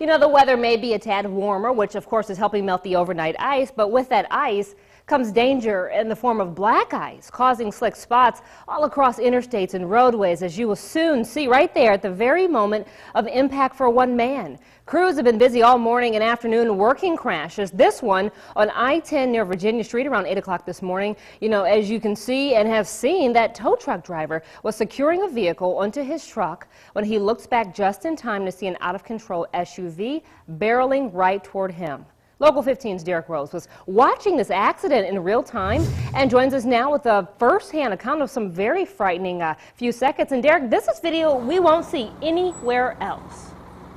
You know, the weather may be a tad warmer, which of course is helping melt the overnight ice, but with that ice comes danger in the form of black ice, causing slick spots all across interstates and roadways, as you will soon see right there at the very moment of impact for one man. Crews have been busy all morning and afternoon working crashes. This one on I-10 near Virginia Street around 8 o'clock this morning. You know, as you can see and have seen, that tow truck driver was securing a vehicle onto his truck when he looked back just in time to see an out-of-control SUV barreling right toward him. Local 15's Derek Rose was watching this accident in real time and joins us now with a first-hand account of some very frightening few seconds. And Derek, this is video we won't see anywhere else.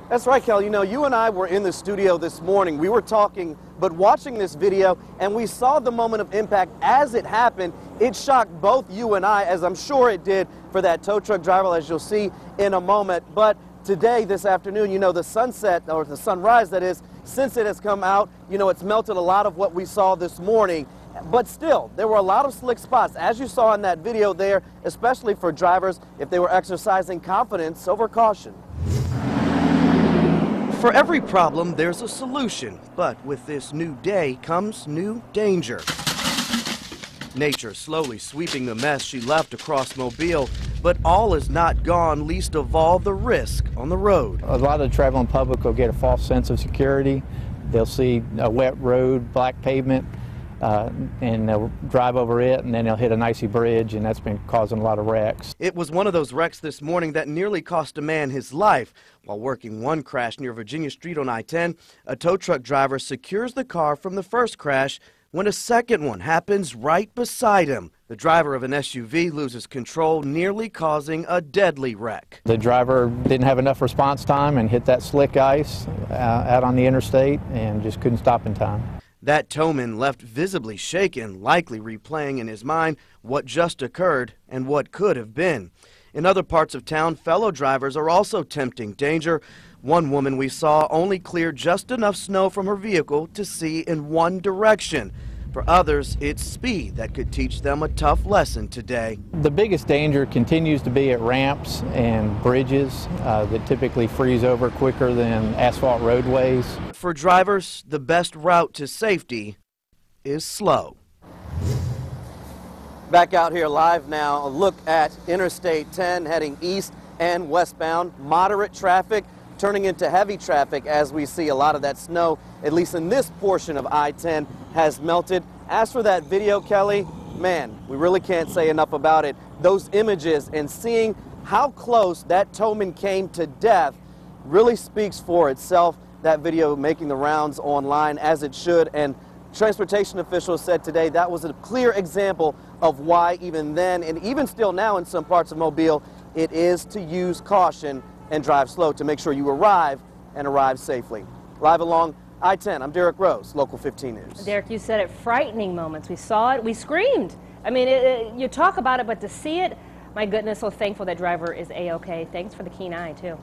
That's right, Kelly. You know, you and I were in the studio this morning. We were talking, but watching this video, and we saw the moment of impact as it happened. It shocked both you and I, as I'm sure it did for that tow truck driver, as you'll see in a moment. But today, this afternoon, you know, the sunset, or the sunrise that is, since it has come out, you know, it's melted a lot of what we saw this morning. But still, there were a lot of slick spots, as you saw in that video there, especially for drivers if they were exercising confidence over caution. For every problem, there's a solution. But with this new day comes new danger. Nature slowly sweeping the mess she left across Mobile, but all is not gone, least of all the risk on the road. A lot of the traveling public will get a false sense of security. They'll see a wet road, black pavement, and they'll drive over it, and then they'll hit an icy bridge, and that's been causing a lot of wrecks. It was one of those wrecks this morning that nearly cost a man his life. While working one crash near Virginia Street on I-10, a tow truck driver secures the car from the first crash when a second one happens right beside him. The driver of an SUV loses control, nearly causing a deadly wreck. The driver didn't have enough response time and hit that slick ice out on the interstate and just couldn't stop in time. That towman left visibly shaken, likely replaying in his mind what just occurred and what could have been. In other parts of town, fellow drivers are also tempting danger. One woman we saw only cleared just enough snow from her vehicle to see in one direction. For others, it's speed that could teach them a tough lesson today. The biggest danger continues to be at ramps and bridges that typically freeze over quicker than asphalt roadways. For drivers, the best route to safety is slow. Back out here live now, a look at Interstate 10 heading east and westbound. Moderate traffic turning into heavy traffic as we see a lot of that snow, at least in this portion of I-10, has melted. As for that video, Kelly, man, we really can't say enough about it. Those images and seeing how close that towman came to death really speaks for itself. That video making the rounds online as it should, and transportation officials said today that was a clear example of why even then, and even still now in some parts of Mobile, it is to use caution and drive slow to make sure you arrive and arrive safely. Live along I-10, I'm Derek Rose, Local 15 News. Derek, you said it, frightening moments. We saw it, we screamed. I mean, you talk about it, but to see it, my goodness, so thankful that driver is A-OK. Thanks for the keen eye, too.